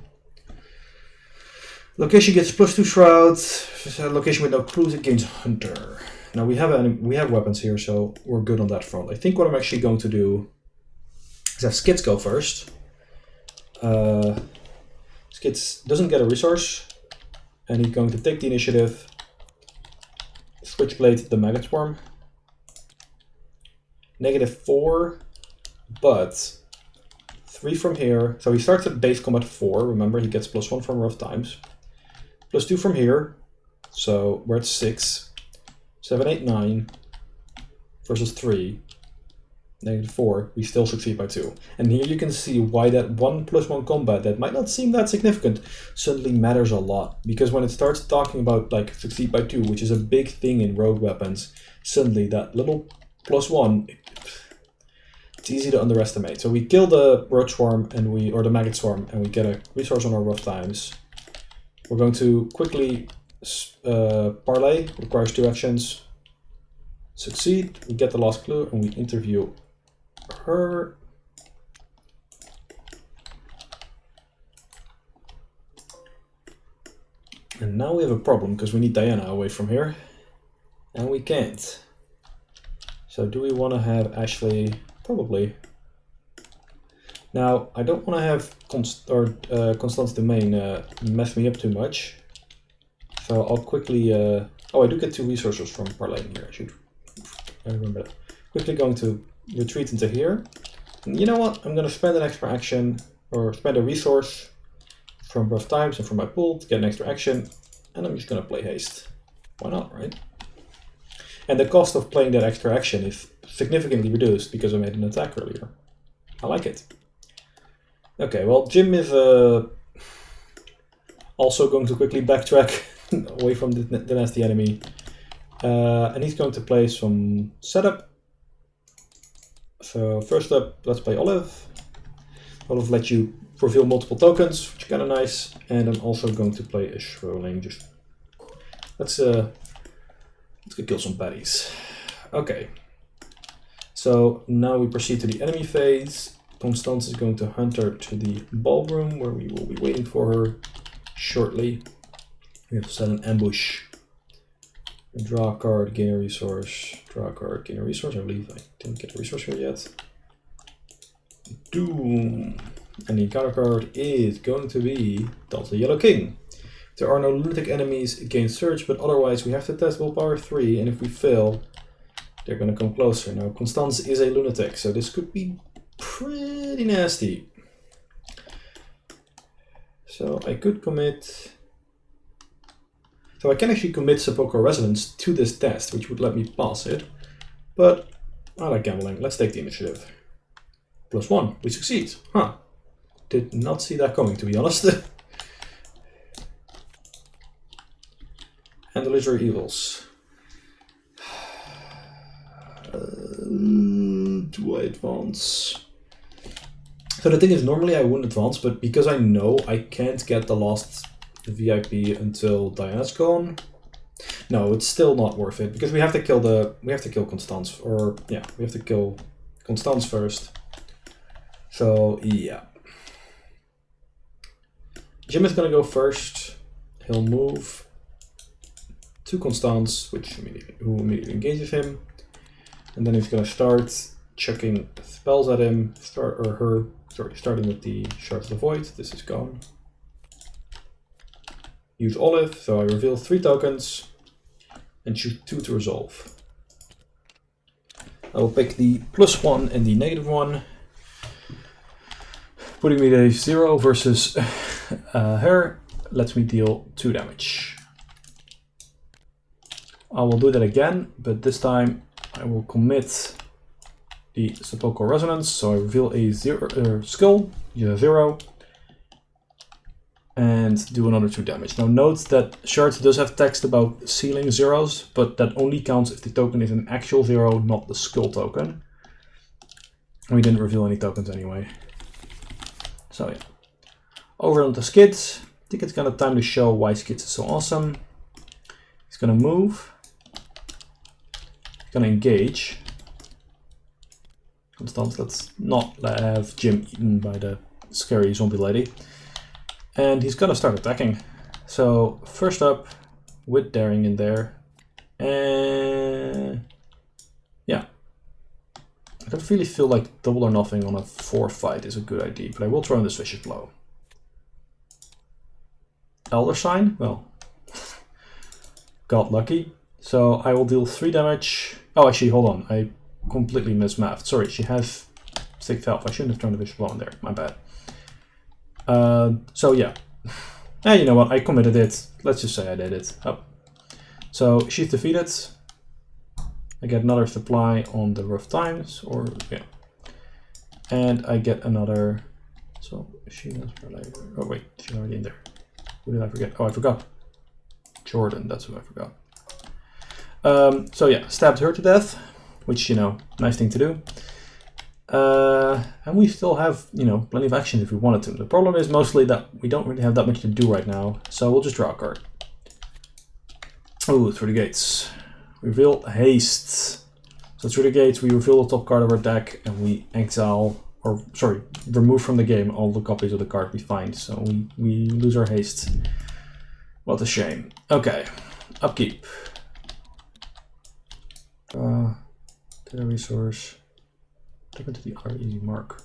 Speaker 1: Location gets +2 shrouds. Location with no clues, it gains Hunter. Now we have weapons here, so we're good on that front. I think what I'm actually going to do is have Skids go first. Skids doesn't get a resource, and he's going to take the initiative. Switchblade the Maggot Swarm. -4, but 3 from here. So he starts at base combat 4. Remember, he gets +1 from rough times. +2 from here. So we're at 6. 7, 8, 9. Versus 3. -4. We still succeed by 2. And here you can see why that 1+1 combat that might not seem that significant suddenly matters a lot. Because when it starts talking about like succeed by 2, which is a big thing in rogue weapons, suddenly that little +1, it's easy to underestimate. So we kill the roach swarm or the maggot swarm, and we get a resource on our rough times. We're going to quickly parlay, requires 2 actions. Succeed, we get the last clue, and we interview her. And now we have a problem because we need Diana away from here, and we can't. So do we want to have Ashley? Probably. Now, I don't want to have Constance Domain mess me up too much. So I'll quickly... oh, I do get 2 resources from parlaying here. I remember that. Quickly going to retreat into here. And you know what? I'm going to spend an extra action, or spend a resource from rough times and from my pool to get an extra action. And I'm just going to play haste. Why not, right? And the cost of playing that extra action is significantly reduced because I made an attack earlier. I like it. Okay, well, Jim is also going to quickly backtrack away from the nasty enemy. And he's going to play some setup. So first up, let's play Olive. Olive lets you reveal multiple tokens, which is kind of nice. And I'm also going to play a Schroling. Just let's go kill some baddies. Okay. So now we proceed to the enemy phase. Constance is going to hunt her to the ballroom, where we will be waiting for her shortly. We have to set an ambush. Draw a card, gain a resource. Draw a card, gain a resource. I believe I didn't get a resource here yet. Doom. And the encounter card is going to be Delta Yellow King. There are no lunatic enemies against Surge, but otherwise we have to test willpower 3, and if we fail, they're going to come closer. Now, Constance is a lunatic, so this could be pretty nasty. So I could commit... So I can actually commit Sepulchral Resonance to this test, which would let me pass it. But I like gambling. Let's take the initiative. +1. We succeed. Huh. Did not see that coming, to be honest. And the Illusory Evils. Do I advance? So the thing is, normally I wouldn't advance, but because I know I can't get the last VIP until Diana's gone, no, it's still not worth it, because we have to kill Constance, or yeah, we have to kill Constance first. So yeah, Jim is gonna go first. He'll move to Constance, who immediately engages him, and then he's gonna start chucking spells at him. Starting with the Shards of the Void. This is gone. Use Olive, so I reveal 3 tokens and choose 2 to resolve. I will pick the +1 and the -1, putting me at 0 versus her lets me deal 2 damage. I will do that again, but this time I will commit the Sepulchral Resonance, so I reveal a skull, use a 0, and do another 2 damage. Now note that Shards does have text about sealing zeros, but that only counts if the token is an actual 0, not the skull token. We didn't reveal any tokens anyway. So yeah. Over onto Skids. I think it's kind of time to show why Skids is so awesome. He's gonna move. He's gonna engage. Constance, let's not have Jim eaten by the scary zombie lady. And he's gonna start attacking. So first up, with Daring in there. And yeah. I don't really feel like double or nothing on a 4 fight is a good idea, but I will throw in this Vicious Blow. Elder Sign? Well, got lucky. So I will deal 3 damage. Oh, actually, hold on. I completely mismathed. Sorry, she has 6 health. I shouldn't have thrown the Vicious Blow in there. My bad. So yeah. And you know what? I committed it. Let's just say I did it. Up. So she's defeated. I get another supply on the Rough Times, or yeah. And I get another. So she has her labor. Oh wait, she's already in there. Who did I forget? Oh, I forgot. Jordan. That's who I forgot. So yeah, stabbed her to death, which, you know, nice thing to do. And we still have, you know, plenty of actions if we wanted to. The problem is mostly that we don't really have that much to do right now, so we'll just draw a card. Oh, through the gates. Reveal haste. So through the gates we reveal the top card of our deck and we exile, or sorry, remove from the game all the copies of the card we find. So we lose our haste. What a shame. Okay, upkeep. To the resource. Take it to the other easy mark.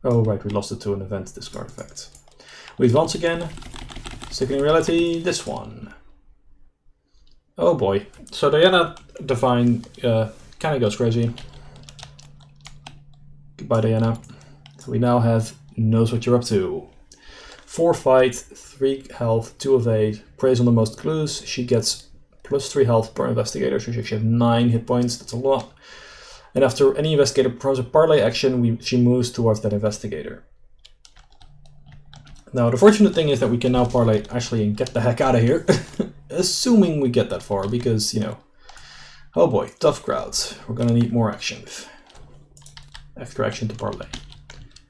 Speaker 1: Oh right, we lost it to an event discard effect. We advance again. Sickening Reality, this one. Oh boy. So Diana Divine kind of goes crazy. Goodbye, Diana. So we now have knows what you're up to. 4 fight, 3 health, 2 evade, preys on the most clues. She gets +3 health per investigator, so she actually has 9 hit points. That's a lot. And after any investigator performs a parlay action, she moves towards that investigator. Now, the fortunate thing is that we can now parlay Ashley and get the heck out of here. Assuming we get that far, because, you know, oh boy, tough crowds. We're gonna need more action. Extra action to parlay.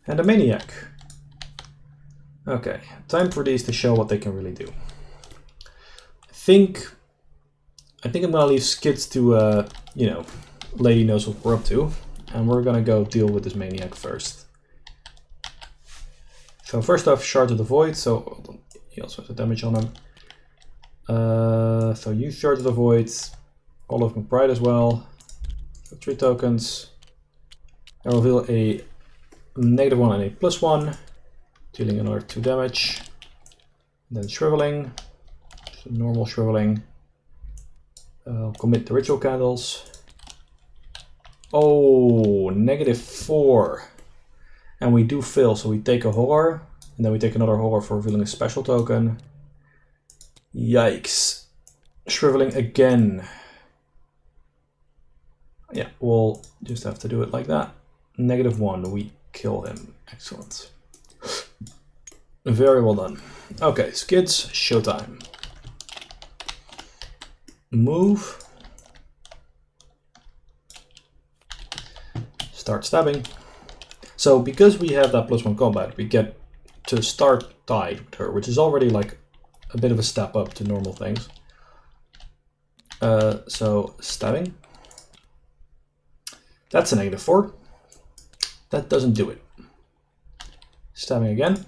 Speaker 1: And a maniac. Okay, time for these to show what they can really do. I think I'm gonna leave Skids to, you know, lady knows what we're up to. And we're gonna go deal with this maniac first. So first off, Shard of the Void, so he also has a damage on him. So use Shard of the Void, all of McBride as well. So 3 tokens. I reveal a -1 and a +1, dealing another 2 damage. And then Shriveling, so normal Shriveling. Commit the Ritual Candles. Oh, -4. And we do fail, so we take a horror, and then we take another horror for revealing a special token. Yikes. Shriveling again. Yeah, we'll just have to do it like that. -1, we kill him. Excellent. Very well done. Okay, Skids, showtime. Move. Start stabbing. So because we have that +1 combat, we get to start tied with her, which is already like a bit of a step up to normal things. So stabbing. That's a -4. That doesn't do it. Stabbing again.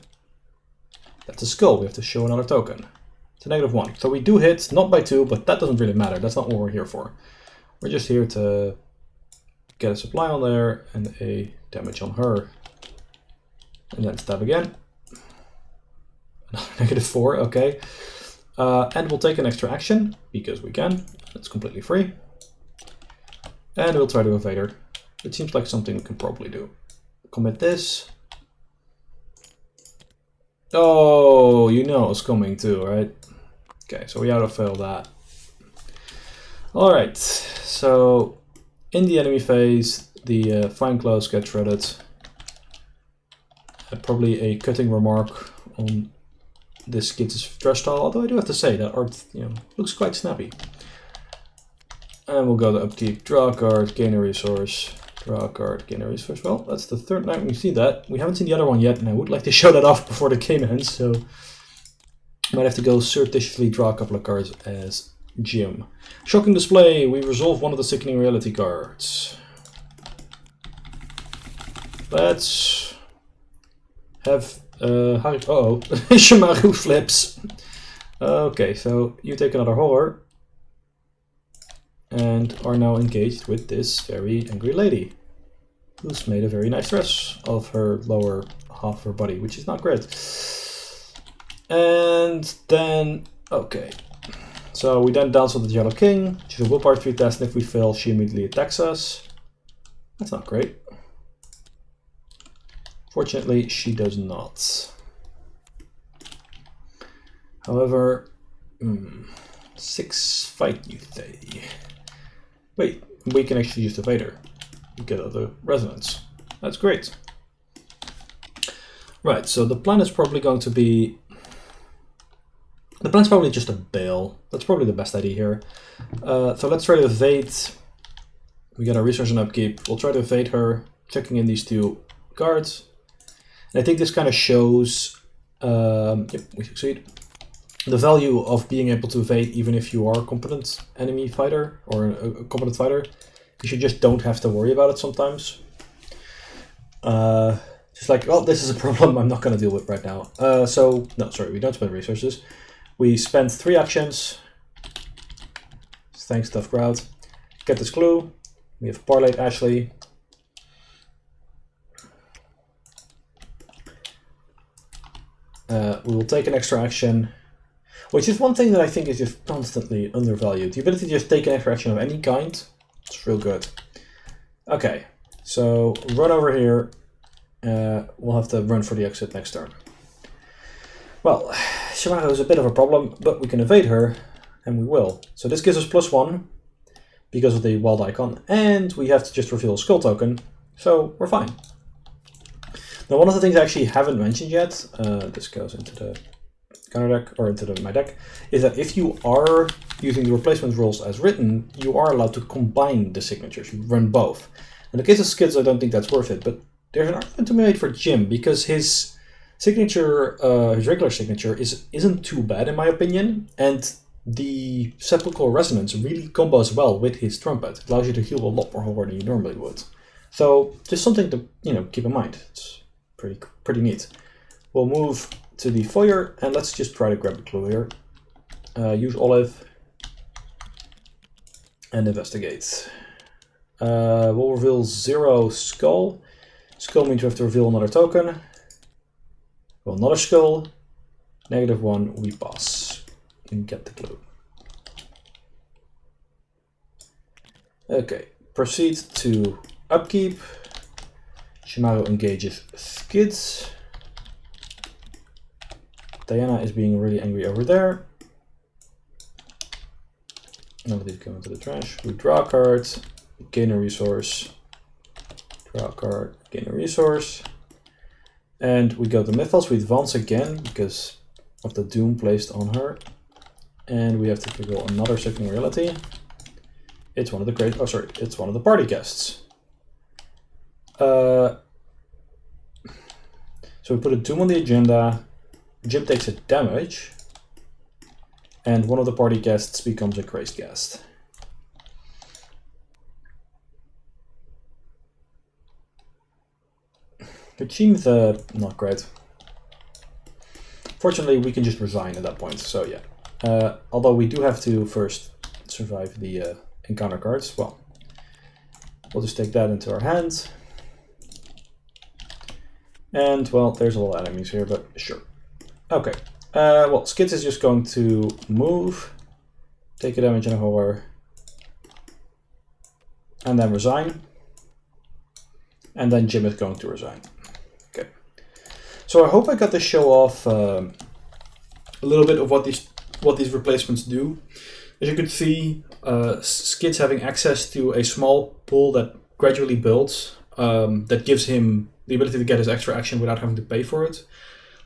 Speaker 1: That's a skull. We have to show another token. It's a -1. So we do hit, not by 2, but that doesn't really matter. That's not what we're here for. We're just here to get a supply on there and a damage on her. And then stab again. -4, okay. And we'll take an extra action, because we can. It's completely free. And we'll try to evade her. It seems like something we can probably do. Commit this. Oh, you know it's coming too, right? Okay, so we auto-fail that. Alright, so in the enemy phase, the fine clothes get shredded. Probably a cutting remark on this Skids' dress style, although I do have to say that art, you know, looks quite snappy. And we'll go to upkeep, draw a card, gain a resource, draw a card, gain a resource. Well, that's the third time we see that. We haven't seen the other one yet, and I would like to show that off before the game ends, so might have to go surreptitiously draw a couple of cards as Jim. Shocking display, we resolve one of the Sickening Reality cards. Let's have Shamaru flips. Okay, so you take another horror and are now engaged with this very angry lady who's made a very nice dress of her lower half of her body, which is not great. And then, okay, so we then dance with the Yellow King. She's a willpower 3 test, and if we fail, she immediately attacks us. That's not great. Fortunately, she does not. However, 6 fight, you say. Wait, we can actually use the Vader. We get other resonance. That's great. Right, so the plan is probably going to be... The plan's probably just a bail. That's probably the best idea here. So let's try to evade. We get our resource and upkeep. We'll try to evade her, checking in these 2 cards. And I think this kind of shows, yep, we succeed, the value of being able to evade even if you are a competent enemy fighter or a competent fighter, because you just don't have to worry about it sometimes. Just like, well, this is a problem I'm not going to deal with right now. So, no, sorry, we don't spend resources. We spend 3 actions. Thanks, tough crowd. Get this clue. We have parlayed Ashley. We will take an extra action, which is one thing that I think is just constantly undervalued. The ability to just take an extra action of any kind, it's real good. Okay, so run over here. We'll have to run for the exit next turn. Well, Shimano is a bit of a problem, but we can evade her, and we will. So this gives us +1 because of the wild icon, and we have to just reveal a skull token, so we're fine. Now, one of the things I actually haven't mentioned yet, this goes into the counter deck, or into my deck, is that if you are using the replacement rules as written, you are allowed to combine the signatures. You run both. In the case of Skids, I don't think that's worth it, but there's an argument to be made for Jim, because his signature, his regular signature, isn't too bad in my opinion, and the sepulchral resonance really combos well with his trumpet. It allows you to heal a lot more horror than you normally would. So just something to keep in mind. It's pretty neat. We'll move to the foyer, and let's just try to grab a clue here. Use olive and investigate. We'll reveal 0 skull. Skull means we have to reveal another token. Well, another skull. -1, we pass and get the clue. Okay, proceed to upkeep. Shimano engages Skids. Diana is being really angry over there. None of these go into the trash. We draw a card, gain a resource, draw a card, gain a resource. And we go to Mythos. We advance again because of the doom placed on her. And we have to reveal another second reality. It's one of the it's one of the party guests. So we put a doom on the agenda. Jim takes a damage, and one of the party guests becomes a crazed guest. Which seems not great. Fortunately, we can just resign at that point, so yeah. Although we do have to first survive the encounter cards. Well, we'll just take that into our hands. And, well, there's a lot of enemies here, but sure. Okay, well, Skids is just going to move, take a damage and a horror, and then resign. And then Jim is going to resign. Okay. So I hope I got to show off a little bit of what these replacements do. As you can see, Skids having access to a small pool that gradually builds, that gives him the ability to get his extra action without having to pay for it.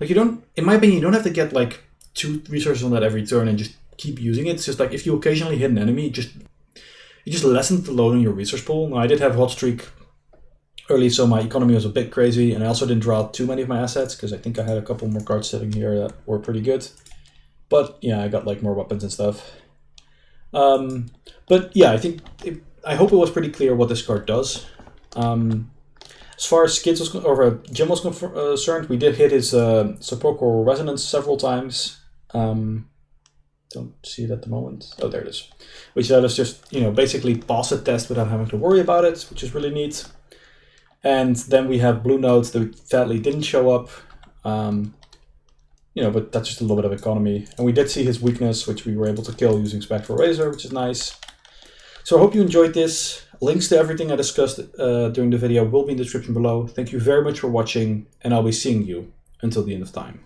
Speaker 1: Like, you don't, in my opinion, you don't have to get like 2 resources on that every turn and just keep using it. It's just like if you occasionally hit an enemy, it just lessens the load on your resource pool. Now, I did have hot streak early, so my economy was a bit crazy, and I also didn't draw too many of my assets because I think I had a couple more cards sitting here that were pretty good. But yeah, I got like more weapons and stuff. But yeah, I hope it was pretty clear what this card does. As far as Skids was, or Jim was concerned, we did hit his sepulchral resonance several times. Don't see it at the moment. Oh, there it is. Which let us just, basically pass a test without having to worry about it, which is really neat. And then we have Blue Note that sadly didn't show up. But that's just a little bit of economy. And we did see his weakness, which we were able to kill using Spectral Razor, which is nice. So I hope you enjoyed this. Links to everything I discussed during the video will be in the description below. Thank you very much for watching, and I'll be seeing you until the end of time.